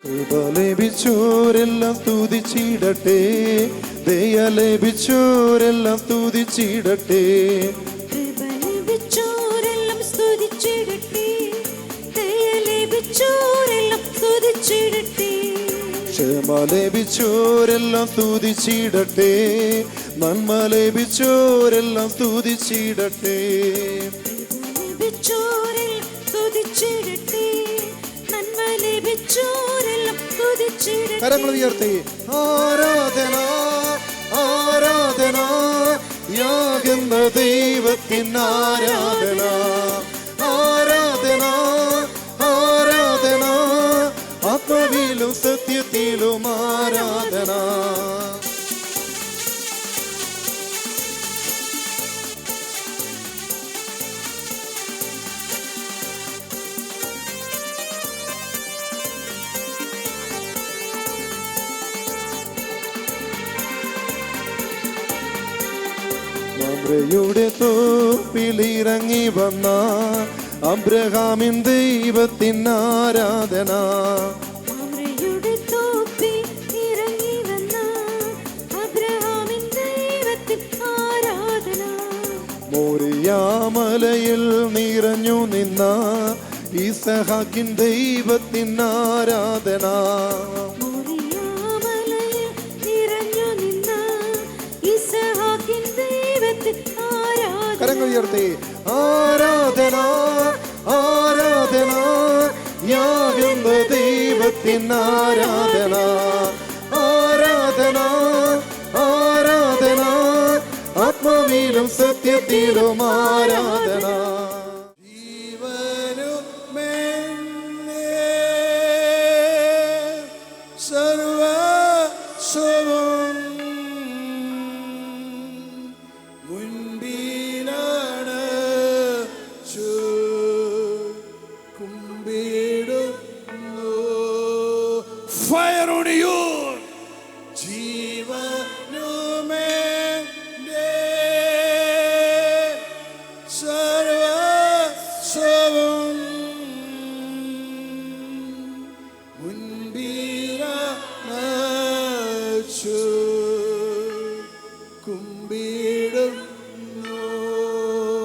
കൃപ ലഭിച്ചോരെല്ലാം തുതിച്ചിടട്ടെ, ദയ ലഭിച്ചോരെല്ലാം തുതിച്ചിടട്ടെ. കൃപ ലഭിച്ചോരെല്ലാം സ്തുതിച്ചിടട്ടെ, ദയ ലഭിച്ചോരെല്ലാം സ്തുതിച്ചിടട്ടെ. ക്ഷമ ലഭിച്ചോരെല്ലാം തുതിച്ചിടട്ടെ, നന്മ ലഭിച്ചോരെല്ലാം തുതിച്ചിടട്ടെ. ലഭിച്ചോരെല്ലാം സ്തുതിച്ചിടട്ടെ, നന്മ ലഭിച്ചോരെല്ലാം സ്തുതിച്ചിടട്ടെ. കരങ്ങൾ ഉയർത്തി ആരാധന ആരാധന, യാകുന്ന ദൈവത്തിന് ആരാധന. ആരാധന ആരാധന, ആത്മാവിലും സത്യത്തിലും ആരാധന. മമ്രയുടെ തോപ്പിലിറങ്ങി വന്ന അബ്രഹാമിൻ ദൈവത്തിന് ആരാധന. മമ്രയുടെ തോപ്പിൽ ഇറങ്ങി വന്ന അബ്രഹാമിൻ ദൈവത്തിന് ആരാധന. മോരിയാമലയിൽ നിറഞ്ഞു നിന്ന ഇസഹാക്കിൻ ദൈവത്തിന് ആരാധന. കരങ്ങൾ ഉയർത്തി ആരാധന ആരാധന, യാകുന്ന ദൈവത്തിന് ആരാധന. ആരാധന ആരാധന, ആത്മാവിലും സത്യത്തിലും ആരാധന. Fire on you.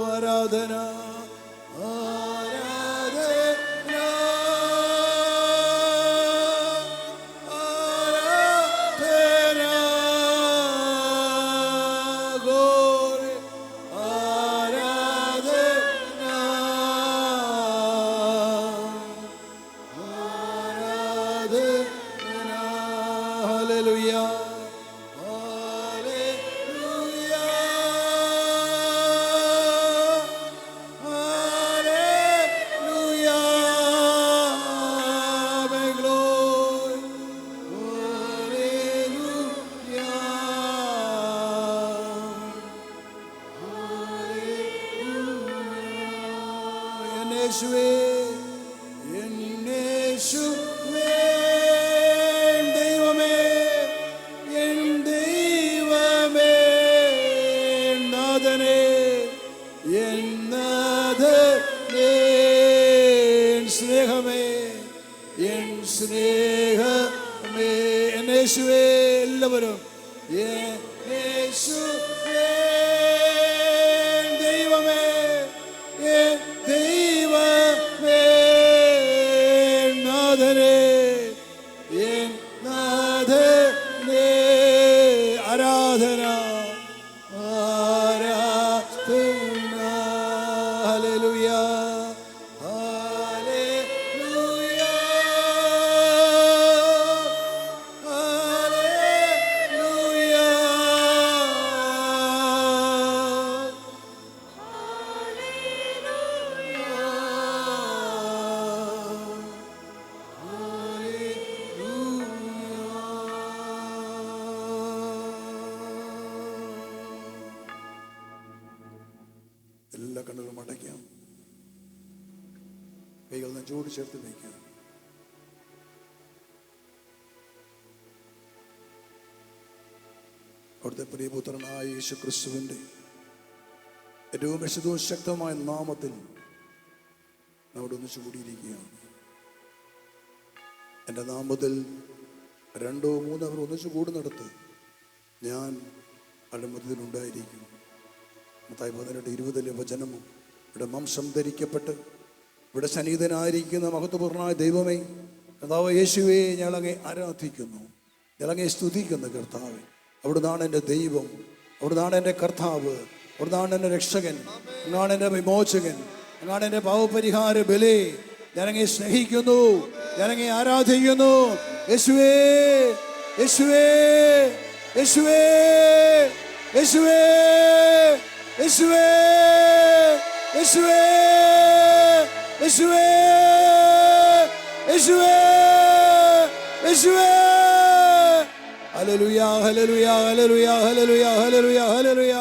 ആരാധന ദൈവമേ എൻ ദൈവമേ, നാഥനേ എൻ നാഥനേ, എൻ സ്നേഹമേ എൻ സ്നേഹമേ, എൻ യേശുവേ. എല്ലാവരും യേശുവേ ദൈവമേ എൻ ദൈവമേ, നാഥനേ എൻ നാഥനേ. ആരാധന ആരാധന. ഹല്ലേലൂയ ഹല്ലേലൂയ ഹല്ലേലൂയ. എല്ലാ കണ്ണുകളും അടയ്ക്കാം, കൈകൾ നെഞ്ചോട് ചേർത്ത് വയ്ക്കാം. അവിടുത്തെ പ്രിയപുത്രനായ യേശു ക്രിസ്തുവിന്റെ ഏറ്റവും വിശുദ്ധവും ശക്തമായ നാമത്തിൽ അവിടെ ഒന്നിച്ചു കൂടിയിരിക്കുകയാണ്. എൻ്റെ നാമത്തിൽ 2 or 3 അവർ ഒന്നിച്ച് കൂടുന്നിടത്ത് ഞാൻ അവരുടെ മധ്യത്തിലുണ്ടായിരിക്കും. മത്തായി 18:20 വചനമോ ഇവിടെ മാംസം ധരിക്കപ്പെട്ട് ഇവിടെ സന്നിഹിതനായിരിക്കുന്ന മഹത്വപൂർണ്ണമായ ദൈവമേ, കർത്താവ് യേശുവേ, ഞങ്ങളങ്ങേ ആരാധിക്കുന്നു, ഞങ്ങളങ്ങേ സ്തുതിക്കുന്നു. കർത്താവ്, അവിടുന്നാണ് എൻ്റെ ദൈവം, അവിടുന്നാണ് എൻ്റെ കർത്താവ്, അവിടുന്നാണ് എൻ്റെ രക്ഷകൻ, അങ്ങാണ് എൻ്റെ വിമോചകൻ, അങ്ങാണ് എൻ്റെ പാവപരിഹാര ബലി. ഞാനങ്ങേ സ്നേഹിക്കുന്നു, ഞാനങ്ങേ ആരാധിക്കുന്നു. യേശുവേ, യേശുവേ, യേശുവേ, യേശുവേ, യേശുവേ, യേശുവേ, യേശുവേ, യേശുവേ, യേശുവേ. ഹല്ലേലൂയ, ഹല്ലേലൂയ, ഹല്ലേലൂയ, ഹല്ലേലൂയ, ഹല്ലേലൂയ, ഹല്ലേലൂയ.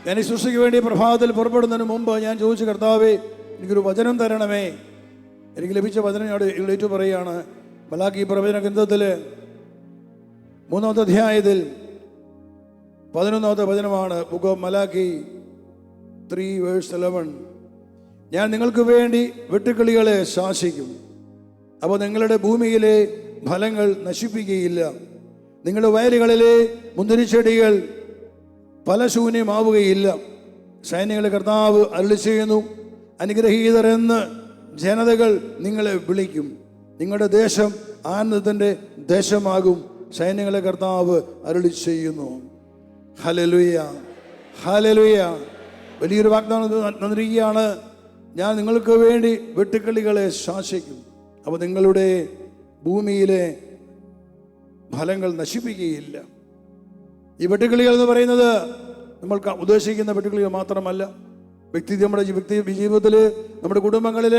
ഞാൻ ഈ സൃഷ്ടിക്ക് വേണ്ടി പ്രഭാതത്തിൽ പുറപ്പെടുന്നതിന് മുമ്പ് ഞാൻ ചോദിച്ചു, കർത്താവേ, എനിക്കൊരു വചനം തരണമേ. എനിക്ക് ലഭിച്ച വചനം ഞാൻ ഏറ്റു പറയുകയാണ്. മലാക്കി പ്രവചന ഗ്രന്ഥത്തിൽ 3-ാമത്തെ അധ്യായത്തിൽ 11-ാമത്തെ വചനമാണ്. Book of Malachi 3:11. ഞാൻ നിങ്ങൾക്ക് വേണ്ടി വെട്ടുക്കിളികളെ ശാസിക്കും, അപ്പോൾ നിങ്ങളുടെ ഭൂമിയിലെ ഫലങ്ങൾ നശിപ്പിക്കുകയില്ല. നിങ്ങളുടെ വയലുകളിലെ മുന്തിരിച്ചെടികൾ ഫലശൂന്യമാവുകയില്ല. സൈന്യങ്ങളുടെ കർത്താവ് അരുളി ചെയ്യുന്നു, അനുഗ്രഹീതർ എന്ന് ജനതകൾ നിങ്ങളെ വിളിക്കും. നിങ്ങളുടെ ദേശം ആനന്ദത്തിൻ്റെ ദേശമാകും. സൈന്യങ്ങളുടെ കർത്താവ് അരുളി ചെയ്യുന്നു. Hallelujah, hallelujah. വലിയൊരു വാഗ്ദാനം തന്നിരിക്കുകയാണ്. ഞാൻ നിങ്ങൾക്ക് വേണ്ടി വെട്ടുക്കിളികളെ ശാസിക്കും, അപ്പോൾ നിങ്ങളുടെ ഭൂമിയിലെ ഫലങ്ങൾ നശിപ്പിക്കുകയില്ല. ഈ വെട്ടുക്കിളികൾ എന്ന് പറയുന്നത് നമ്മൾ ഉദ്ദേശിക്കുന്ന വെട്ടുക്കിളികൾ മാത്രമല്ല. നമ്മുടെ ജീവിതത്തിൽ, നമ്മുടെ കുടുംബങ്ങളിൽ,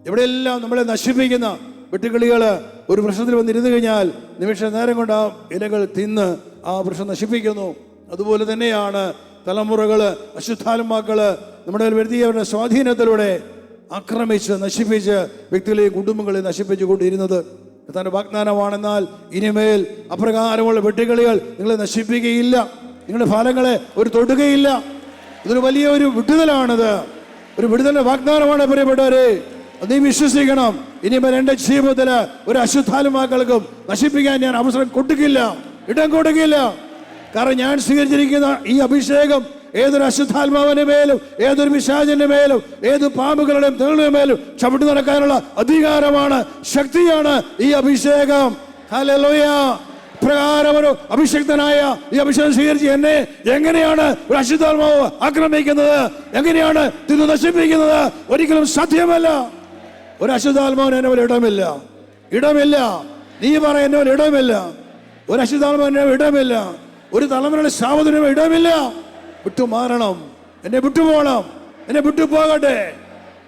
എവിടെയെല്ലാം നമ്മളെ നശിപ്പിക്കുന്ന വെട്ടുക്കിളികൾ ഒരു വൃക്ഷത്തിൽ വന്നിരുന്നു കഴിഞ്ഞാൽ നിമിഷ നേരം കൊണ്ട് ആ ഇലകൾ തിന്ന് ആ വൃക്ഷം നശിപ്പിക്കുന്നു. അതുപോലെ തന്നെയാണ് തലമുറകൾ, അശുദ്ധാത്മാക്കൾ നമ്മുടെ വ്യക്തിയുടെ സ്വാധീനത്തിലൂടെ ആക്രമിച്ച് നശിപ്പിച്ച് വ്യക്തികളെയും കുടുംബങ്ങളെയും നശിപ്പിച്ചു കൊണ്ടിരുന്നത്. തന്റെ വാഗ്ദാനമാണെന്നാൽ ഇനിമേൽ അപ്രകാരമുള്ള വെട്ടുകിളികൾ നിങ്ങളെ നശിപ്പിക്കുകയില്ല, നിങ്ങളുടെ ഫലങ്ങളെ ഒരു തൊടുകയില്ല. ഇതൊരു വലിയ ഒരു വിടുതലാണിത്, ഒരു വിടുതലിന്റെ വാഗ്ദാനമാണ് പ്രിയപ്പെട്ടവരെ. നീ വിശ്വസിക്കണം. ഇനിമേൽ എൻ്റെ ജീവിതത്തിൽ ഒരു അശുദ്ധാത്മാക്കൾക്കും നശിപ്പിക്കാൻ ഞാൻ അവസരം കൊടുക്കില്ല, ഇടം കൊടുക്കില്ല. കാരണം ഞാൻ സ്വീകരിച്ചിരിക്കുന്ന ഈ അഭിഷേകം ഏതൊരു അശുദ്ധാത്മാവിന്റെ മേലും, ഏതൊരു പിശാചിന്റെ മേലും, ഏത് പാമ്പുകളുടെയും തേളുടെ മേലും ചവിട്ടി നടക്കാനുള്ള അധികാരമാണ്, ശക്തിയാണ് ഈ അഭിഷേകം. ഹല്ലേലൂയ. പ്രകാരം ഒരു അഭിഷക്തനായ ഈ അഭിഷേകം സ്വീകരിച്ച് എന്നെ എങ്ങനെയാണ് ഒരു അശുദ്ധാത്മാവ് ആക്രമിക്കുന്നത്, എങ്ങനെയാണ് തിന്നു നശിപ്പിക്കുന്നത്? ഒരിക്കലും സാധ്യമല്ല. ഒരു അശുദ്ധാത്മാവിന് എന്നെ പോലെ ഇടമില്ല, ഇടമില്ല. നീ പറ, എന്നെ പോലെ ഇടമില്ല. ഒരു അശുദ്ധാത്മാവിന് ഇടമില്ല. ഒരു തലമുറയുടെ ശാപത്തിന് ഇടമില്ല. വിട്ടുമാറണം, എന്നെ വിട്ടുപോകണം, എന്നെ വിട്ടുപോകട്ടെ.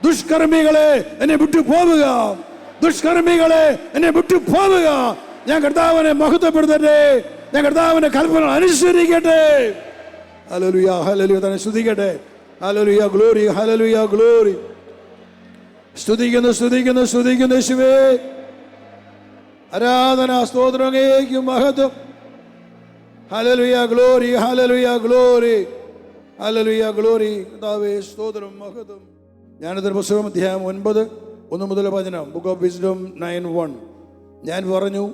ദുഷ്കർമ്മികളെ എന്നെ വിട്ടു പോവുക, ദുഷ്കർമ്മികളെ എന്നെ വിട്ടു പോവുക. ഞാൻ കർത്താവിനെ മഹത്വപ്പെടുത്തട്ടെ, ഞാൻ കർത്താവിന്റെ കൽപ്പന അനുസരിക്കട്ടെ. ഹല്ലേലൂയ, ഹല്ലേലൂയ. തന്നെ സ്തുതിക്കട്ടെ. ഹല്ലേലൂയ, ഗ്ലോറി, ഹല്ലേലൂയ, ഗ്ലോറി. സ്തുതിക്കുന്നു, സ്തുതിക്കുന്നു, സ്തുതിക്കുന്നു യേശുവേ. ആരാധന, സ്തോത്രം അങ്ങേക്ക്, മഹത്വം. ഹല്ലേലൂയ, ഗ്ലോറി, ഹല്ലേലൂയ, ഗ്ലോറി, ഹല്ലേലൂയ, ഗ്ലോറി. കർത്താവേ, സ്തോത്രം, മഹത്വം. ജ്ഞാനോത്തര പുസ്തകം അധ്യായം 9:1-11. Book of wisdom 9:1. ഞാൻ പറഞ്ഞു,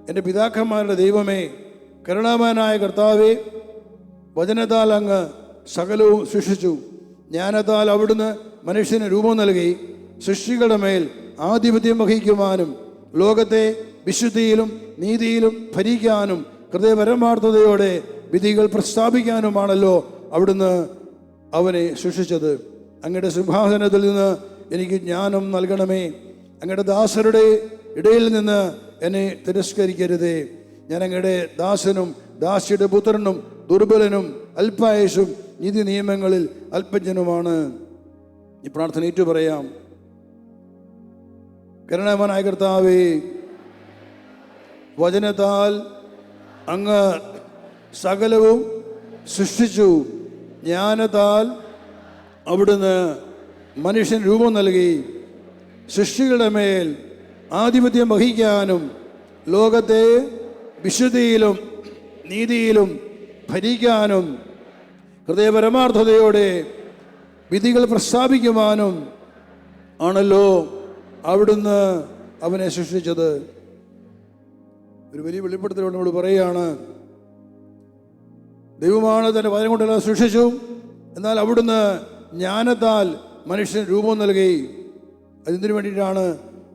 എൻ്റെ പിതാക്കന്മാരുടെ ദൈവമേ, കരുണാവാനായ കർത്താവേ, വചനത്താൽ അങ്ങ് സകലവും സൃഷ്ടിച്ചു. ജ്ഞാനത്താൽ അവിടുന്ന് മനുഷ്യന് രൂപം നൽകി സൃഷ്ടികളുടെ മേൽ ആധിപത്യം വഹിക്കുവാനും ലോകത്തെ വിശുദ്ധിയിലും നീതിയിലും ഭരിക്കാനും ഹൃദയപരമാർത്ഥതയോടെ വിധികൾ പ്രസ്താവിക്കാനുമാണല്ലോ അവിടുന്ന് അവനെ സൃഷ്ടിച്ചത്. അങ്ങയുടെ സിംഹാസനത്തിൽ നിന്ന് എനിക്ക് ജ്ഞാനം നൽകണമേ. അങ്ങയുടെ ദാസരുടെ ഇടയിൽ നിന്ന് എന്നെ തിരസ്കരിക്കരുതേ. ഞാൻ അങ്ങയുടെ ദാസനും ദാസിയുടെ പുത്രനും ദുർബലനും അല്പായുസും നീതി നിയമങ്ങളിൽ അല്പജ്ഞനുമാണ്. ഈ പ്രാർത്ഥന ഏറ്റു പറയാം. കരുണാവാനായ കർത്താവേ, വചനത്താൽ അങ്ങ് സകലവും സൃഷ്ടിച്ചു. ജ്ഞാനത്താൽ അവിടുന്ന് മനുഷ്യൻ രൂപം നൽകി സൃഷ്ടികളുടെ മേൽ ആധിപത്യം വഹിക്കാനും ലോകത്തെ വിശുദ്ധിയിലും നീതിയിലും ഭരിക്കാനും ഹൃദയപരമാർത്ഥതയോടെ വിധികൾ പ്രസ്താവിക്കുവാനും ആണല്ലോ അവിടുന്ന് അവനെ സൃഷ്ടിച്ചത്. ഒരു വലിയ വെളിപ്പെടുത്തലോട് നമ്മൾ പറയുകയാണ്, ദൈവമാണ് തൻ്റെ വചനം കൊണ്ടെല്ലാം സൃഷ്ടിച്ചു. എന്നാൽ അവിടുന്ന് ജ്ഞാനത്താൽ മനുഷ്യന് രൂപം നൽകി. അതിനു വേണ്ടിയിട്ടാണ്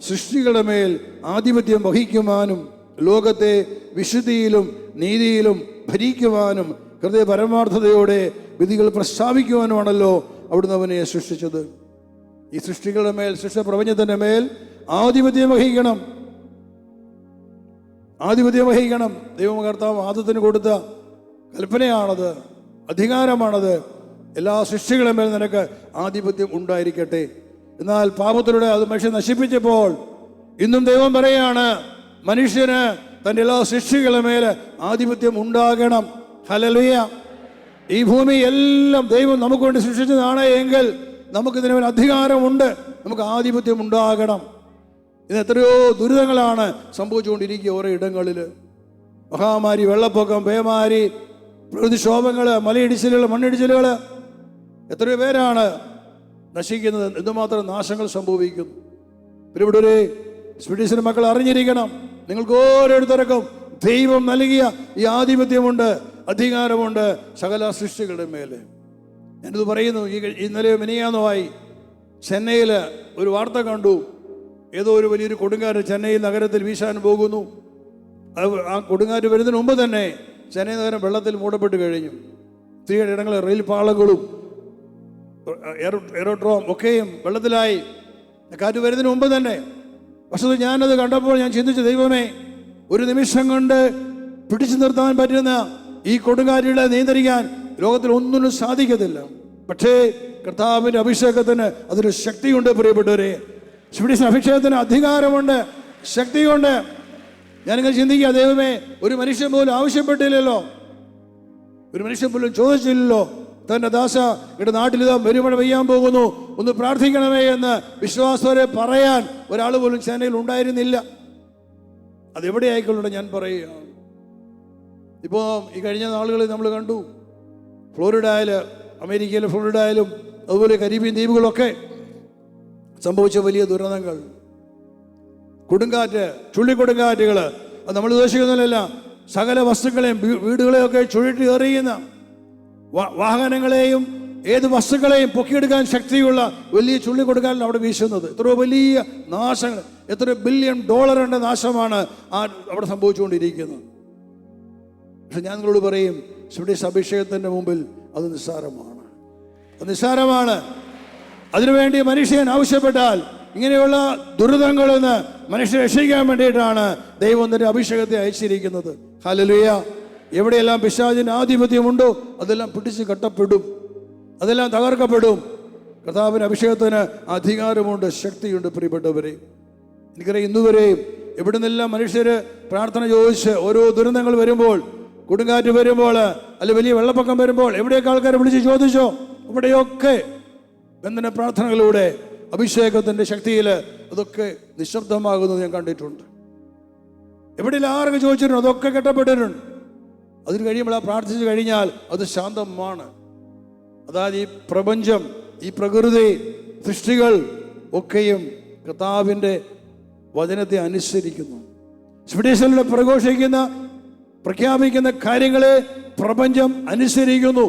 സൃഷ്ടികളുടെ മേൽ ആധിപത്യം വഹിക്കുവാനും ലോകത്തെ വിശുദ്ധിയിലും നീതിയിലും ഭരിക്കുവാനും ഹൃദയ പരമാർത്ഥതയോടെ വിധികൾ പ്രസ്താവിക്കുവാനുമാണല്ലോ അവിടുന്ന് അവനെ സൃഷ്ടിച്ചത്. ഈ സൃഷ്ടികളുടെ മേൽ, സൃഷ്ടപ്രപഞ്ചത്തിൻ്റെ മേൽ ആധിപത്യം വഹിക്കണം. ആധിപത്യം വഹിക്കണം. ദൈവം കർത്താവ് ആദത്തിന് കൊടുത്ത കൽപ്പനയാണത്, അധികാരമാണത്. എല്ലാ സൃഷ്ടികളുടെ മേൽ നിനക്ക് ആധിപത്യം ഉണ്ടായിരിക്കട്ടെ. എന്നാൽ പാപത്തിലൂടെ അത് മനുഷ്യൻ നശിപ്പിച്ചപ്പോൾ ഇന്നും ദൈവം പറയാണ്, മനുഷ്യന് തൻ്റെ എല്ലാ സൃഷ്ടികളുടെ മേൽ ആധിപത്യം ഉണ്ടാകണം. ഹല്ലേലൂയ. ഈ ഭൂമി എല്ലാം ദൈവം നമുക്ക് വേണ്ടി സൃഷ്ടിച്ചതാണ് എങ്കിൽ നമുക്കിതിന് മേൽ അധികാരമുണ്ട്, നമുക്ക് ആധിപത്യം ഉണ്ടാകണം. ഇന്ന് എത്രയോ ദുരിതങ്ങളാണ് സംഭവിച്ചുകൊണ്ടിരിക്കുക ഓരോ ഇടങ്ങളിൽ. മഹാമാരി, വെള്ളപ്പൊക്കം, പേമാരി, പ്രകൃതിക്ഷോഭങ്ങൾ, മലയിടിച്ചിലുകൾ, മണ്ണിടിച്ചിലുകൾ, എത്രയോ പേരാണ് നശിക്കുന്നത്. എന്തുമാത്രം നാശങ്ങൾ സംഭവിക്കുന്നു. ഇവിടെ സ്വീഡിഷിന്റെ മക്കൾ അറിഞ്ഞിരിക്കണം, നിങ്ങൾക്ക് ഓരോരുത്തർക്കും ദൈവം നൽകിയ ഈ ആധിപത്യമുണ്ട്, അധികാരമുണ്ട് സകല സൃഷ്ടികളുടെ മേലെ. ഞാനിത് പറയുന്നു. ഇന്നലെ മിനിയാന്നുമായി ചെന്നൈയിൽ ഒരു വാർത്ത കണ്ടു. ഏതോ ഒരു വലിയൊരു കൊടുങ്കാറ്റ് ചെന്നൈ നഗരത്തിൽ വീശാൻ പോകുന്നു. ആ കൊടുങ്കാറ്റ് വരുന്നതിന് മുമ്പ് തന്നെ ചെന്നൈ നഗരം വെള്ളത്തിൽ മൂടപ്പെട്ട് കഴിഞ്ഞു. ഒത്തിരി ഇടങ്ങളിൽ റെയിൽ പാളങ്ങളും എയറോഡ്രോം ഒക്കെയും വെള്ളത്തിലായി, കാറ്റ് വരുന്നതിന് മുമ്പ് തന്നെ. പക്ഷേ ഞാനത് കണ്ടപ്പോൾ ഞാൻ ചിന്തിച്ചു, ദൈവമേ, ഒരു നിമിഷം കൊണ്ട് പിടിച്ചു നിർത്താൻ പറ്റുന്ന ഈ കൊടുങ്കാറ്റുകളെ നിയന്ത്രിക്കാൻ ലോകത്തിൽ ഒന്നിനും സാധിക്കത്തില്ല. പക്ഷേ കർത്താവിൻ്റെ അഭിഷേകത്തിന് അതിന് ശക്തിയുണ്ട്. പ്രിയപ്പെട്ടവരെ, സ്വീഡിഷ് അഭിഷേകത്തിന് അധികാരമുണ്ട്, ശക്തിയുണ്ട്. ഞാനിങ്ങനെ ചിന്തിക്കുക, ദൈവമേ, ഒരു മനുഷ്യൻ പോലും ആവശ്യപ്പെട്ടില്ലല്ലോ, ഒരു മനുഷ്യൻ പോലും ചോദിച്ചില്ലല്ലോ, തൻ്റെ ദാസ ഇവിടെ നാട്ടിലിതാ പെരുമഴ പെയ്യാൻ പോകുന്നു, ഒന്ന് പ്രാർത്ഥിക്കണമേ എന്ന് വിശ്വാസവരെ പറയാൻ ഒരാൾ പോലും ചെന്നൈയിൽ ഉണ്ടായിരുന്നില്ല. അതെവിടെ ആയിക്കൊള്ളട്ടെ, ഞാൻ പറയുക. ഇപ്പോൾ ഈ കഴിഞ്ഞ നാളുകളിൽ നമ്മൾ കണ്ടു, ഫ്ലോറിഡയിൽ, അമേരിക്കയിലെ ഫ്ലോറിഡയിലും അതുപോലെ കരീബിയൻ ദ്വീപുകളൊക്കെ സംഭവിച്ച വലിയ ദുരന്തങ്ങൾ, കൊടുങ്കാറ്റ്, ചുള്ളിക്കൊടുങ്കാറ്റുകൾ. അത് നമ്മൾ ഉദ്ദേശിക്കുന്നില്ല. സകല വസ്തുക്കളെയും വീടുകളെയൊക്കെ ചുഴറ്റി എറിയുന്ന, വാഹനങ്ങളെയും ഏത് വസ്തുക്കളെയും പൊക്കിയെടുക്കാൻ ശക്തിയുള്ള വലിയ ചുള്ളിക്കൊടുങ്കാറ്റിൽ അവിടെ വീശുന്നത്. എത്രയോ വലിയ നാശങ്ങൾ, എത്ര ബില്യൺ ഡോളറിൻ്റെ നാശമാണ് അവിടെ സംഭവിച്ചുകൊണ്ടിരിക്കുന്നത്. പക്ഷെ ഞാൻ നിങ്ങളോട് പറയും, സ്വീഡിഷ് അഭിഷേകത്തിൻ്റെ മുമ്പിൽ അത് നിസ്സാരമാണ്, അത് നിസ്സാരമാണ്. അതിനുവേണ്ടി മനുഷ്യൻ ആവശ്യപ്പെട്ടാൽ ഇങ്ങനെയുള്ള ദുരിതങ്ങളിൽ നിന്ന് മനുഷ്യരെ രക്ഷിക്കാൻ വേണ്ടിയിട്ടാണ് ദൈവം തന്റെ അഭിഷേകത്തെ അയച്ചിരിക്കുന്നത്. ഹല്ലേലൂയ. എവിടെയെല്ലാം പിശാചിന് ആധിപത്യമുണ്ടോ അതെല്ലാം പിടിച്ച് കെട്ടപ്പെടും, അതെല്ലാം തകർക്കപ്പെടും. കർത്താവിൻ്റെ അഭിഷേകത്തിന് അധികാരമുണ്ട്, ശക്തിയുണ്ട്. പ്രിയപ്പെട്ടവരെ, എനിക്കറിയാം, ഇന്നുവരെയും എവിടെ നിന്നെല്ലാം മനുഷ്യര് പ്രാർത്ഥന ചോദിച്ച് ഓരോ ദുരന്തങ്ങൾ വരുമ്പോൾ, കൊടുങ്കാറ്റ് വരുമ്പോൾ, അല്ലെ വലിയ വെള്ളപ്പൊക്കം വരുമ്പോൾ, എവിടെയൊക്കെ ആൾക്കാരെ വിളിച്ച് ചോദിച്ചോ, ഇവിടെയൊക്കെ ബന്ധന പ്രാർത്ഥനകളിലൂടെ അഭിഷേകത്തിൻ്റെ ശക്തിയിൽ അതൊക്കെ നിശബ്ദമാകുന്നത് ഞാൻ കണ്ടിട്ടുണ്ട്. എവിടെയെല്ലാം ആരൊക്കെ ചോദിച്ചിട്ടുണ്ട് അതൊക്കെ കെട്ടപ്പെട്ടിട്ടുണ്ട്. അതിന് കഴിയുമ്പോൾ, പ്രാർത്ഥിച്ചു കഴിഞ്ഞാൽ അത് ശാന്തമാണ്. അതായത് ഈ പ്രപഞ്ചം, ഈ പ്രകൃതി, സൃഷ്ടികൾ ഒക്കെയും കർത്താവിൻ്റെ വചനത്തെ അനുസരിക്കുന്നു. സ്വീഡിഷിലൂടെ പ്രഖ്യാപിക്കുന്ന കാര്യങ്ങളെ പ്രപഞ്ചം അനുസരിക്കുന്നു.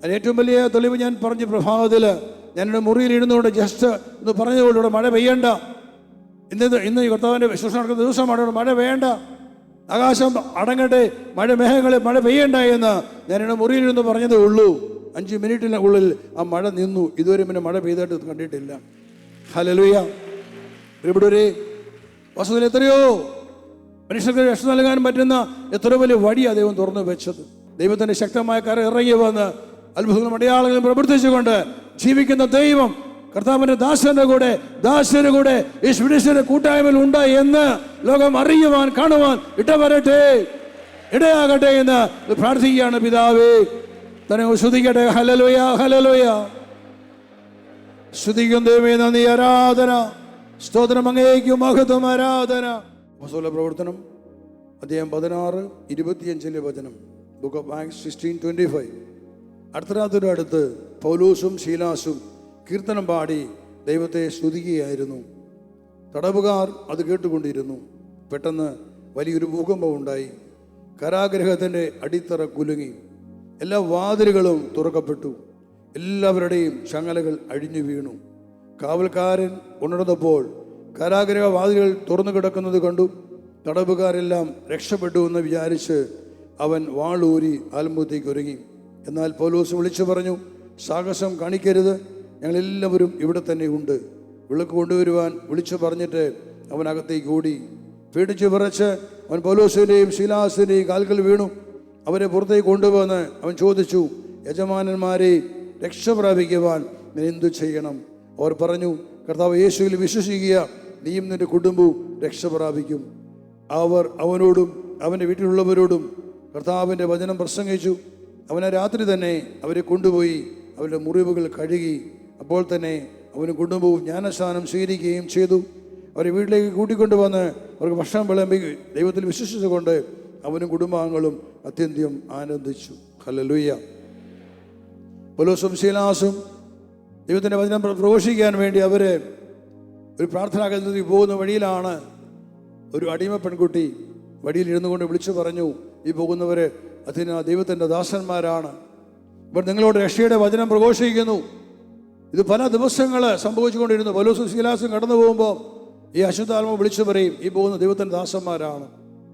അതിന് ഏറ്റവും വലിയ തെളിവ് ഞാൻ പറഞ്ഞു. പ്രഭാതത്തിൽ ഞാനിവിടെ മുറിയിൽ ഇരുന്നുകൊണ്ട് ജസ്റ്റ് ഒന്ന് പറഞ്ഞതുകൊണ്ട് ഇവിടെ മഴ പെയ്യണ്ട, ഇന്ന് കർത്താവിൻ്റെ ശുശ്രൂഷ നടക്കുന്ന ദിവസമാണ്, ഇവിടെ മഴ വേണ്ട, ആകാശം അടങ്ങട്ടെ, മേഘങ്ങളെ മഴ പെയ്യണ്ട എന്ന് ഞാനിവിടെ മുറിയിലിരുന്ന് പറഞ്ഞതേ ഉള്ളൂ. 5 മിനിറ്റിനുള്ളിൽ ആ മഴ നിന്നു. ഇതുവരെ പിന്നെ മഴ പെയ്തായിട്ട് കണ്ടിട്ടില്ല. ഹല്ലേലൂയ. ഇവിടെ ഒരു വസ്തുതയിൽ എത്രയോ മനുഷ്യർക്ക് രക്ഷ നൽകാൻ പറ്റുന്ന എത്രയോ വലിയ വഴിയാണ് ദൈവം തുറന്നു വെച്ചത്. ദൈവത്തിൻ്റെ ശക്തമായ കര ഇറങ്ങി വന്ന് അത്ഭുതങ്ങളും അടയാളങ്ങളും പ്രവർത്തിച്ചുകൊണ്ട് ജീവിക്കുന്ന ദൈവം കർത്താവിന്റെ ദാസന്റെ കൂടെ ഈ സ്വീഡിഷിന്റെ കൂട്ടായ്മയിൽ ഉണ്ട് എന്ന് ലോകം അറിയുവാൻ, കാണുവാൻ ഇടയാകട്ടെ എന്ന് പ്രാർത്ഥിക്കുകയാണ്. പിതാവേ, തന്നെ സ്തുതിക്കട്ടെ. ഹല്ലേലൂയ, ഹല്ലേലൂയ. സ്തുതിക്കും ദൈവമേ, നന്ദി, ആരാധന, സ്തോത്രം അങ്ങേക്കും, മഹത്വം, ആരാധന. അപ്പോസ്തല പ്രവർത്തനം അധ്യായം 16:25 വചനം, ബുക്ക് ഓഫ് ആക്ട്സ് 16:25. അർത്തരാത്രിയുടെ അടുത്ത് പൗലോസും ശീലാസും കീർത്തനം പാടി ദൈവത്തെ സ്തുതിക്കുകയായിരുന്നു. തടവുകാർ അത് കേട്ടുകൊണ്ടിരുന്നു. പെട്ടെന്ന് വലിയൊരു ഭൂകമ്പം ഉണ്ടായി. കാരാഗൃഹത്തിൻ്റെ അടിത്തറ കുലുങ്ങി. എല്ലാ വാതിലുകളും തുറക്കപ്പെട്ടു. എല്ലാവരുടെയും ചങ്ങലകൾ അഴിഞ്ഞു വീണു. കാവൽക്കാരൻ ഉണർന്നപ്പോൾ കാരാഗൃഹ വാതിലുകൾ തുറന്നു കിടക്കുന്നത് കണ്ടു. തടവുകാരെല്ലാം രക്ഷപ്പെട്ടു എന്ന് വിചാരിച്ച് അവൻ വാളൂരി ആൽമുഖത്തേക്ക് ഒരുങ്ങി. എന്നാൽ പൗലോസ് വിളിച്ചു പറഞ്ഞു, സാഹസം കാണിക്കരുത്, ഞങ്ങളെല്ലാവരും ഇവിടെ തന്നെ ഉണ്ട്. വിളക്ക് കൊണ്ടുവരുവാൻ വിളിച്ചു പറഞ്ഞിട്ട് അവൻ അകത്തേക്ക് ഓടി. പേടിച്ച് വിറച്ച് അവൻ പൗലോസിൻ്റെയും ശീലാസിൻ്റെയും കാൽക്കൽ വീണു. അവരെ പുറത്തേക്ക് കൊണ്ടുവന്ന് അവൻ ചോദിച്ചു, യജമാനന്മാരെ, രക്ഷ പ്രാപിക്കുവാൻ ഞാൻ എന്തു ചെയ്യണം? അവർ പറഞ്ഞു, കർത്താവ് യേശുവിൽ വിശ്വസിക്കുക, നീയും നിന്റെ കുടുംബവും രക്ഷ പ്രാപിക്കും. അവർ അവനോടും അവൻ്റെ വീട്ടിലുള്ളവരോടും കർത്താവിൻ്റെ വചനം പ്രസംഗിച്ചു. അവനെ രാത്രി തന്നെ അവരെ കൊണ്ടുപോയി അവരുടെ മുറിവുകൾ കഴുകി. അപ്പോൾ തന്നെ അവനും കുടുംബവും ജ്ഞാനസ്നാനം സ്വീകരിക്കുകയും ചെയ്തു. അവരെ വീട്ടിലേക്ക് കൂട്ടിക്കൊണ്ടുവന്ന് അവർക്ക് ഭക്ഷണം വിളമ്പി ദൈവത്തിൽ വിശ്വസിച്ചുകൊണ്ട് അവനും കുടുംബാംഗങ്ങളും അത്യന്തം ആനന്ദിച്ചു. ഹല്ലേലൂയ. പൗലോസും ശീലാസും ദൈവത്തിൻ്റെ വചനം പ്രഘോഷിക്കാൻ വേണ്ടി അവർ ഒരു പ്രാർത്ഥനാ കേന്ദ്രത്തിൽ പോകുന്ന വഴിയിലാണ് ഒരു അടിമ പെൺകുട്ടി വഴിയിൽ ഇരുന്നു കൊണ്ട് വിളിച്ചു പറഞ്ഞു, ഈ പോകുന്നവർ അതിന് ദൈവത്തിൻ്റെ ദാസന്മാരാണ്. ഇവർ നിങ്ങളോട് രക്ഷയുടെ വചനം പ്രഘോഷിക്കുന്നു. ഇത് പല ദിവസങ്ങൾ സംഭവിച്ചുകൊണ്ടിരുന്നു. പൗലോസും ശീലാസും കടന്നു പോകുമ്പോൾ ഈ അശുദ്ധാത്മാവ് വിളിച്ചു പറയും, ഈ പോകുന്ന ദൈവത്തിൻ്റെ ദാസന്മാരാണ്,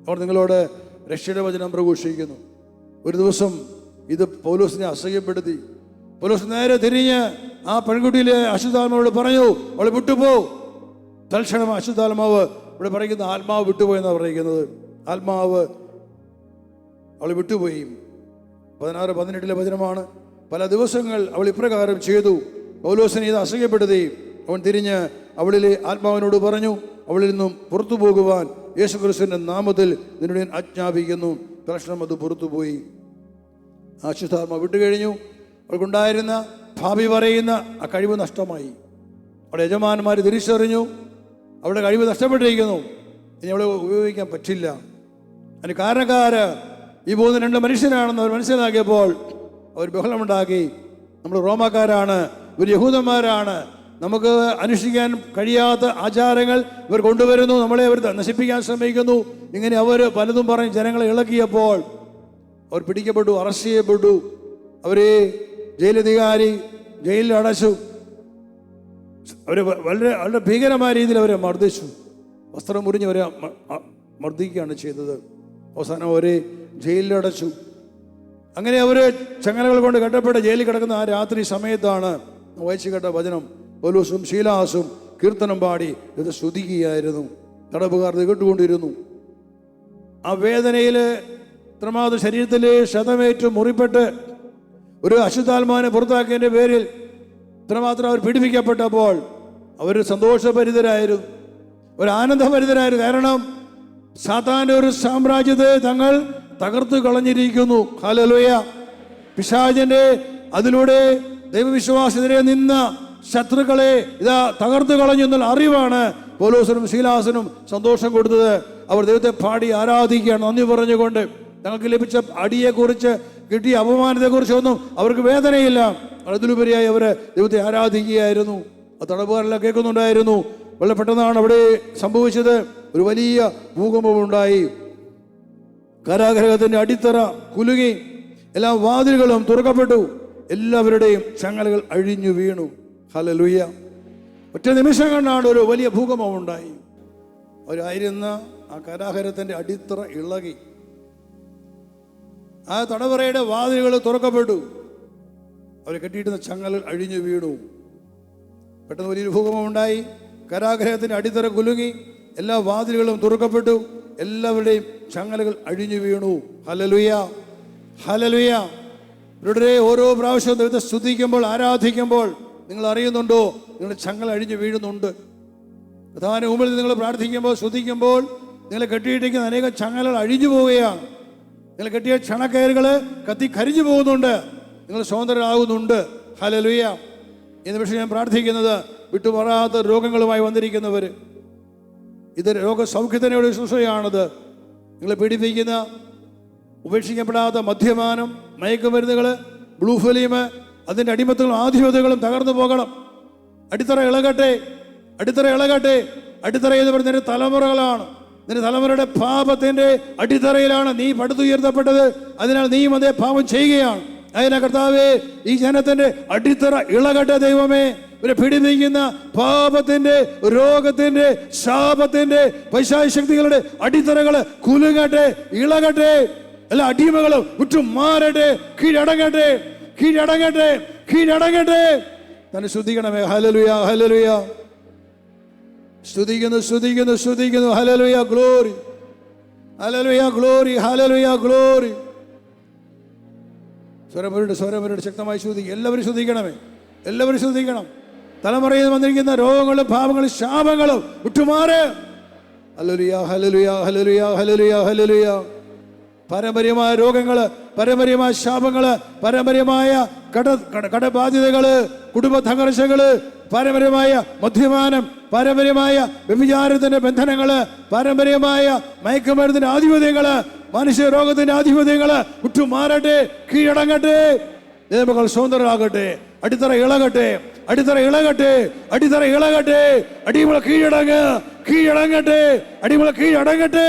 അവർ നിങ്ങളോട് രക്ഷയുടെ വചനം പ്രഘോഷിക്കുന്നു. ഒരു ദിവസം ഇത് പൗലോസിനെ അസഹ്യപ്പെടുത്തി. പൗലോസ് നേരെ തിരിഞ്ഞ് ആ പെൺകുട്ടിയിലെ അശുദ്ധാത്മാവോട് പറഞ്ഞു, അവളെ വിട്ടുപോ. തൽക്ഷണം അശുദ്ധാത്മാവ്, ഇവിടെ പറയുന്ന ആത്മാവ് വിട്ടുപോയെന്നാണ് പറയുന്നത്, ആത്മാവ് അവൾ വിട്ടുപോയി. 16-18 വചനമാണ്. പല ദിവസങ്ങൾ അവൾ ഇപ്രകാരം ചെയ്തു. പൗലോസിനെ ഇത് അസഹ്യപ്പെടുത്തി. അവൻ തിരിഞ്ഞ് അവളിലെ ആത്മാവിനോട് പറഞ്ഞു, അവളിൽ നിന്നും പുറത്തു പോകുവാൻ യേശുക്രിസ്തുവിന്റെ നാമത്തിൽ നിന്നോട് ഞാൻ ആജ്ഞാപിക്കുന്നു. തൽക്ഷണം അത് പുറത്തുപോയി. അശുദ്ധാത്മാവ് വിട്ടുകഴിഞ്ഞു. അവൾക്കുണ്ടായിരുന്ന ഭാവി പറയുന്ന ആ കഴിവ് നഷ്ടമായി. അവിടെ യജമാനന്മാർ തിരിച്ചറിഞ്ഞു, അവളുടെ കഴിവ് നഷ്ടപ്പെട്ടിരിക്കുന്നു, ഇനി അവളെ ഉപയോഗിക്കാൻ പറ്റില്ല. അതിന് കാരണക്കാര് ഈ പോകുന്ന 2 മനുഷ്യരാണെന്ന് അവർ മനസ്സിലാക്കിയപ്പോൾ അവർ ബഹളമുണ്ടാക്കി. നമ്മൾ റോമാക്കാരാണ്, ഇവർ യഹൂദന്മാരാണ്, നമുക്ക് അനുഷ്ഠിക്കാൻ കഴിയാത്ത ആചാരങ്ങൾ ഇവർ കൊണ്ടുവരുന്നു, നമ്മളെ അവർ നശിപ്പിക്കാൻ ശ്രമിക്കുന്നു. ഇങ്ങനെ അവർ പലതും പറഞ്ഞ് ജനങ്ങളെ ഇളക്കിയപ്പോൾ അവർ പിടിക്കപ്പെട്ടു, അറസ്റ്റ് ചെയ്യപ്പെട്ടു. അവരെ ജയിലധികാരി ജയിലിൽ അടച്ചു. അവർ വളരെ ഭീകരമായ രീതിയിൽ അവരെ മർദ്ദിച്ചു. വസ്ത്രം മുറിഞ്ഞ് അവരെ മർദ്ദിക്കുകയാണ് ചെയ്തത്. അവസാനം അവരെ ജയിലിലടച്ചു. അങ്ങനെ അവർ ചങ്ങലകൾ കൊണ്ട് കെട്ടപ്പെട്ട് ജയിലിൽ കിടക്കുന്ന ആ രാത്രി സമയത്താണ് വായിച്ചു കേട്ട വചനം. പൗലോസും ശീലാസും കീർത്തനം പാടി ഇത് സ്തുതിക്കുകയായിരുന്നു. തടവുകാർ കേട്ടുകൊണ്ടിരുന്നു. ആ വേദനയിൽ ഇത്രമാത്രം ശരീരത്തിലെ ക്ഷതമേറ്റ് മുറിപ്പെട്ട് ഒരു അശുദ്ധാത്മാവിനെ പുറത്താക്കിയതിൻ്റെ പേരിൽ ഇത്രമാത്രം അവർ പീഡിപ്പിക്കപ്പെട്ടപ്പോൾ അവർ സന്തോഷഭരിതരായിരുന്നു, ഒരു ആനന്ദഭരിതരായിരുന്നു. കാരണം സാത്താന്റെ ഒരു സാമ്രാജ്യത്തെ തങ്ങൾ തകർത്തു കളഞ്ഞിരിക്കുന്നു. ഹല്ലേലൂയ. പിശാചിന്റെ അതിലൂടെ ദൈവവിശ്വാസത്തിനെതിരെ നിന്ന ശത്രുക്കളെ ഇതാ തകർത്തു കളഞ്ഞു എന്നുള്ള അറിവാണ് പൗലോസിനും ശീലാസിനും സന്തോഷം കൊടുത്തത്. അവർ ദൈവത്തെ പാടി ആരാധിക്കുകയാണ്, നന്ദി പറഞ്ഞുകൊണ്ട്. തങ്ങൾക്ക് ലഭിച്ച അടിയെക്കുറിച്ച്, കിട്ടിയ അപമാനത്തെക്കുറിച്ചൊന്നും അവർക്ക് വേദനയില്ല. അതിലുപരിയായി അവർ ദൈവത്തെ ആരാധിക്കുകയായിരുന്നു. ആ തടവുകാരെല്ലാം കേൾക്കുന്നുണ്ടായിരുന്നു. വളരെ പെട്ടെന്നാണ് അവിടെ സംഭവിച്ചത്. ഒരു വലിയ ഭൂകമ്പമുണ്ടായി. കാരാഗൃഹത്തിന്റെ അടിത്തറ കുലുങ്ങി. എല്ലാ വാതിലുകളും തുറക്കപ്പെട്ടു. എല്ലാവരുടെയും ചങ്ങലകൾ അഴിഞ്ഞു വീണു. ഹല്ലേലൂയ. ഒറ്റ നിമിഷം കൊണ്ടാണ് ഒരു വലിയ ഭൂകമ്പമുണ്ടായി. അവരായിരുന്ന ആ കാരാഗൃഹത്തിന്റെ അടിത്തറ ഇളകി. ആ തടവറയുടെ വാതിലുകൾ തുറക്കപ്പെട്ടു. അവർ കെട്ടിയിരുന്ന ചങ്ങലകൾ അഴിഞ്ഞു വീണു. പെട്ടെന്ന് വലിയൊരു ഭൂകമ്പമുണ്ടായി. കാരാഗൃഹത്തിന്റെ അടിത്തറ കുലുങ്ങി. എല്ലാ വാതിലുകളും തുറക്കപ്പെട്ടു. എല്ലാവരുടെയും ചങ്ങലകൾ അഴിഞ്ഞു വീണു. ഹല്ലേലൂയ, ഹല്ലേലൂയ. ഇവരുടെ ഓരോ പ്രാവശ്യവും ദൈവത്തെ സ്തുതിക്കുമ്പോൾ, ആരാധിക്കുമ്പോൾ നിങ്ങൾ അറിയുന്നുണ്ടോ, നിങ്ങളുടെ ചങ്ങല അഴിഞ്ഞു വീഴുന്നുണ്ട്. പ്രധാന മുമ്പിൽ നിങ്ങൾ പ്രാർത്ഥിക്കുമ്പോൾ, സ്തുതിക്കുമ്പോൾ നിങ്ങളെ കെട്ടിയിട്ടിരിക്കുന്ന അനേകം ചങ്ങലകൾ അഴിഞ്ഞു പോവുകയാണ്. നിങ്ങൾ കെട്ടിയ ക്ഷണക്കയറുകൾ കത്തി കരിഞ്ഞു പോകുന്നുണ്ട്. നിങ്ങൾ സ്വതന്ത്രരാകുന്നുണ്ട്. ഹല്ലേലൂയ. ഈ നിമിഷം ഞാൻ പ്രാർത്ഥിക്കുന്നത്, വിട്ടുമാറാത്ത രോഗങ്ങളുമായി വന്നിരിക്കുന്നവർ, ഇത് രോഗസൗഖ്യത്തിനുള്ള ശുശ്രൂഷയാണത്. നിങ്ങളെ പീഡിപ്പിക്കുന്ന, ഉപേക്ഷിക്കപ്പെടാത്ത മദ്യപാനം, മയക്കുമരുന്നുകൾ, ബ്ലൂ ഫിലിം, അതിൻ്റെ അടിമത്തങ്ങളും ആധിപത്യങ്ങളും തകർന്നു പോകണം. അടിത്തറ ഇളകട്ടെ, അടിത്തറ ഇളകട്ടെ. അടിത്തറ എന്ന് പറഞ്ഞ നിന്റെ തലമുറകളാണ്. നിന്റെ തലമുറയുടെ പാപത്തിന്റെ അടിത്തറയിലാണ് നീ പടുത്തുയർത്തപ്പെട്ടത്. അതിനാൽ നീയും അതേ പാപം ചെയ്യുകയാണ്. അതിനെ കർത്താവേ, ഈ ജനത്തിന്റെ അടിത്തറ ഇളകട്ടെ ദൈവമേ. ഇവരെ പീഡിപ്പിക്കുന്ന പാപത്തിന്റെ, രോഗത്തിന്റെ, ശാപത്തിന്റെ, പൈശാചിക ശക്തികളുടെ അടിത്തറകള് കുലുങ്ങട്ടെ, ഇളകട്ടെ. എല്ലാ അടിമകളും വിട്ടു മാറട്ടെ, കീഴടങ്ങട്ടെ, കീഴടങ്ങട്ടെ, കീഴടങ്ങട്ടെ. തന്നെ സ്തുതിക്കണമേ. ഹല്ലേലൂയ, ഹല്ലേലൂയ. സ്തുതിക്കുന്നു, സ്തുതിക്കുന്നു, സ്തുതിക്കുന്നു. ഹല്ലേലൂയ, ഗ്ലോറി, ഹല്ലേലൂയ, ഗ്ലോറി, ഹല്ലേലൂയ, ഗ്ലോറി. സ്വരമരുടെ ശക്തമായി ശ്രദ്ധിക്കുക. എല്ലാവരും ശ്രദ്ധിക്കണമേ, എല്ലാവരും ശ്രദ്ധിക്കണം. തലമുറയിൽ വന്നിരിക്കുന്ന രോഗങ്ങളും പാപങ്ങളും ശാപങ്ങളും വിട്ടുമാറ്. ഹല്ലേലൂയ, ഹല്ലേലൂയ, ഹല്ലേലൂയ, ഹല്ലേലൂയ, ഹല്ലേലൂയ. പാരമ്പര്യമായ രോഗങ്ങള്, പാരമ്പര്യമായ ശാപങ്ങള്, പാരമ്പര്യമായ കടബാധ്യതകള്, കുടുംബ സംഘർഷങ്ങള്, പാരമ്പര്യമായ മദ്യപാനം, പാരമ്പര്യമായ വ്യഭിചാരത്തിന്റെ ബന്ധനങ്ങള്, പാരമ്പര്യമായ മയക്കുമരുന്നിന്റെ ആധിപത്യങ്ങള്, മനുഷ്യ രോഗത്തിന്റെ ആധിപത്യങ്ങള് വിട്ടുമാറട്ടെ, കീഴടങ്ങട്ടെ. ദൈവമക്കൾ സ്വതന്ത്രരാകട്ടെ. അടിത്തറ ഇളകട്ടെ, അടിത്തറ ഇളകട്ടെ, അടിത്തറ ഇളകട്ടെ. അടിമള കീഴടങ്ങ്, കീഴടങ്ങട്ടെ, അടിമള കീഴടങ്ങട്ടെ.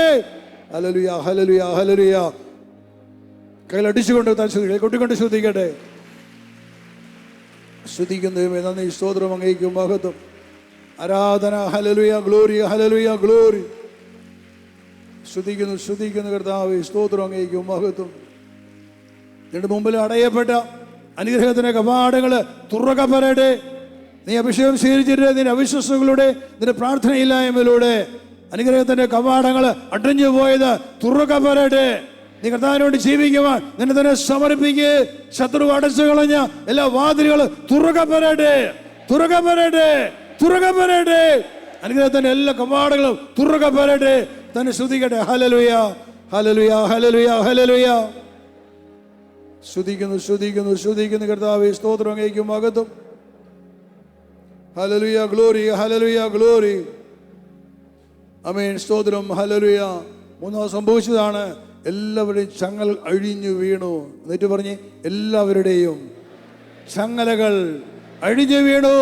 ഹല്ലേലൂയ, ഹല്ലേലൂയ, ഹല്ലേലൂയ. കയ്യിലടിച്ചുകൊണ്ട് കൊട്ടിക്കൊണ്ട് ശ്രദ്ധിക്കട്ടെ. ശ്രദ്ധിക്കുന്നതുമേ നന്ദി, സ്തോത്രം, അങ്ങേക്കും മഹത്വം, ആരാധന. ഹല്ലേലൂയ, ഗ്ലോറി, ഹല്ലേലൂയ, ഗ്ലോറി. സ്തുതിക്കുന്നു, സ്തുതിക്കുന്നു കർത്താവേ, സ്തോത്രം, അങ്ങേക്കും മഹത്വം. നിന്റെ മുമ്പിൽ അടയപ്പെട്ട അനുഗ്രഹത്തിന്റെ കവാടങ്ങള് തുറക്കപ്പെടട്ടെ. നീ അഭിഷേകം സ്വീകരിച്ചിട്ട് നിന്റെ അവിശ്വാസങ്ങളുടെ, നിന്റെ പ്രാർത്ഥനയില്ലായ്മയിലൂടെ അനുഗ്രഹത്തിന്റെ കവാടങ്ങൾ അടഞ്ഞു പോയത് തുറക്കപ്പെടട്ടെ. നീ കർത്താവിനോട് ജീവിക്കുവാൻ നിന്നെ തന്നെ സമർപ്പിക്കുക. ശത്രു അടച്ചു കളഞ്ഞ എല്ലാ വാതിലുകളും തുറക്കപ്പെടട്ടെ, തുറക്കപ്പെടട്ടെ, തുറക്കപ്പെടട്ടെ. അനുഗ്രഹത്തിന്റെ എല്ലാ കവാടങ്ങളും തുറക്കപ്പെടട്ടെ. തന്നെ സ്തുതിക്കട്ടെ. ഹല്ലേലൂയ, ഹല്ലേലൂയ, ഹല്ലേലൂയ, ഹല്ലേലൂയ. സ്തുതിക്കുന്നു, സ്തുതിക്കുന്നു, സ്തുതിക്കുന്നു കർത്താവേ, സ്തോത്രം, അങ്ങേക്കും മഹത്വം. ഹല്ലേലൂയ, ഗ്ലോറി, ഹല്ലേലൂയ, ഗ്ലോറി. ആമേൻ, സ്തോത്രം, ഹല്ലേലൂയ. മൂന്നാമത് സംഭവിച്ചതാണ്, എല്ലാവരുടെയും ചങ്ങൽ അഴിഞ്ഞു വീണു. എന്നിട്ട് പറഞ്ഞ് എല്ലാവരുടെയും ചങ്ങലകൾ അഴിഞ്ഞു വീണു.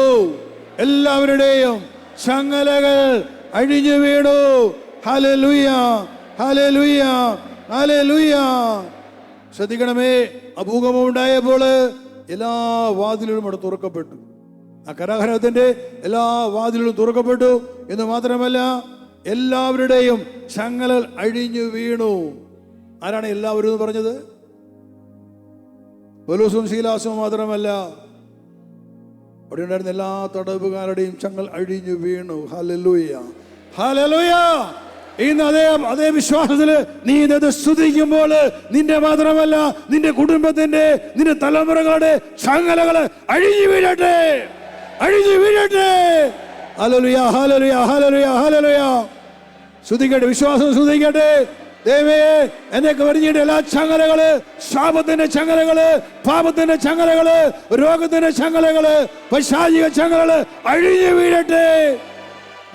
എല്ലാവരുടെയും ചങ്ങലകൾ അഴിഞ്ഞു വീണു. ഹല്ലേലൂയ, ഹല്ലേലൂയ, ഹല്ലേലൂയ. ശ്രദ്ധിക്കണമേ, അഭൂകമ്പം ഉണ്ടായപ്പോൾ എല്ലാ വാതിലുകളും അവിടെ തുറക്കപ്പെട്ടു. ആ കരാഗ്രഹത്തിന്റെ എല്ലാ വാതിലുകളും തുറക്കപ്പെട്ടു എന്ന് മാത്രമല്ല, എല്ലാവരുടെയും ചങ്ങലകൾ അഴിഞ്ഞു വീണു. ആരാണ് എല്ലാവരും എന്ന് പറഞ്ഞത്? പൗലോസും ശീലാസും മാത്രമല്ല, അവിടെ ഉണ്ടായിരുന്ന എല്ലാ തടവുകാരുടെയും ചങ്ങൽ അഴിഞ്ഞു വീണു. ഹല്ലേലൂയ, ഹല്ലേലൂയ. ഇന്ന് അതേ വിശ്വാസത്തില് നീ ഇത് സ്തുതിക്കുമ്പോൾ നിന്റെ മാത്രമല്ല, നിന്റെ കുടുംബത്തിന്റെ, നിന്റെ തലമുറകളുടെ ചങ്ങലകള് അഴിഞ്ഞു വീഴട്ടെ, അഴിഞ്ഞു വീഴട്ടെ. ഹല്ലേലൂയ, ഹല്ലേലൂയ, ഹല്ലേലൂയ, ഹല്ലേലൂയ. സ്തുതിക്കട്ടെ, വിശ്വാസം സ്തുതിക്കട്ടെ. ദൈവമേ, എന്നൊക്കെ വരിഞ്ഞിട്ട് എല്ലാ ചങ്ങലകള്, ശാപത്തിന്റെ ചങ്ങലകള്, പാപത്തിന്റെ ചങ്ങലകള്, രോഗത്തിന്റെ ചങ്ങലകള്, പൈശാചിക ചങ്ങലകള് അഴിഞ്ഞു വീഴട്ടെ.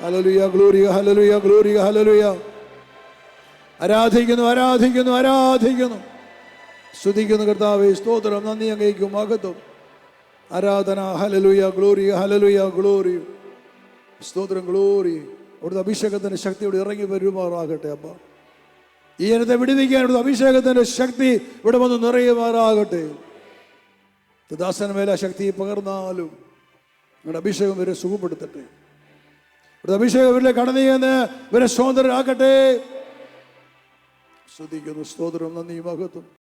ഹല്ലേലൂയ, ഗ്ലോറി, ഹല്ലേലൂയ, ഗ്ലോറി, ഹല്ലേലൂയ. ആരാധിക്കുന്നു, ആരാധിക്കുന്നു, ആരാധിക്കുന്നു, സ്തുതിക്കുന്നു കർത്താവേ, സ്തോത്രം, നന്ദി, അങ്ങേക്കും മഹത്വം, ആരാധന. ഹല്ലേലൂയ, ഗ്ലോറി, ഹല്ലേലൂയ, ഗ്ലോറി, സ്തോത്രം, ഗ്ലോറി. അവിടുത്തെ അഭിഷേകത്തിന്റെ ശക്തിയോട് ഇറങ്ങി വരുമാറാകട്ടെ. അപ്പ ഈ ജനത്തെ വിടുവിക്കാൻ ഇവിടുത്തെ അഭിഷേകത്തിന്റെ ശക്തി ഇവിടെ വന്ന് നിറയുമാറാകട്ടെ. ദാസന മേല ശക്തി പകർന്നാലും നിങ്ങളുടെ അഭിഷേകം ഇവരെ സുഖപ്പെടുത്തട്ടെ. ഇവിടുത്തെ അഭിഷേകം ഇവരിലെ കടന്നു ചെന്ന് ഇവരെ സ്വതന്ത്രരാക്കട്ടെ. സ്തുതിക്കുന്നു, സ്തോത്രം, നന്ദി, മഹത്വം.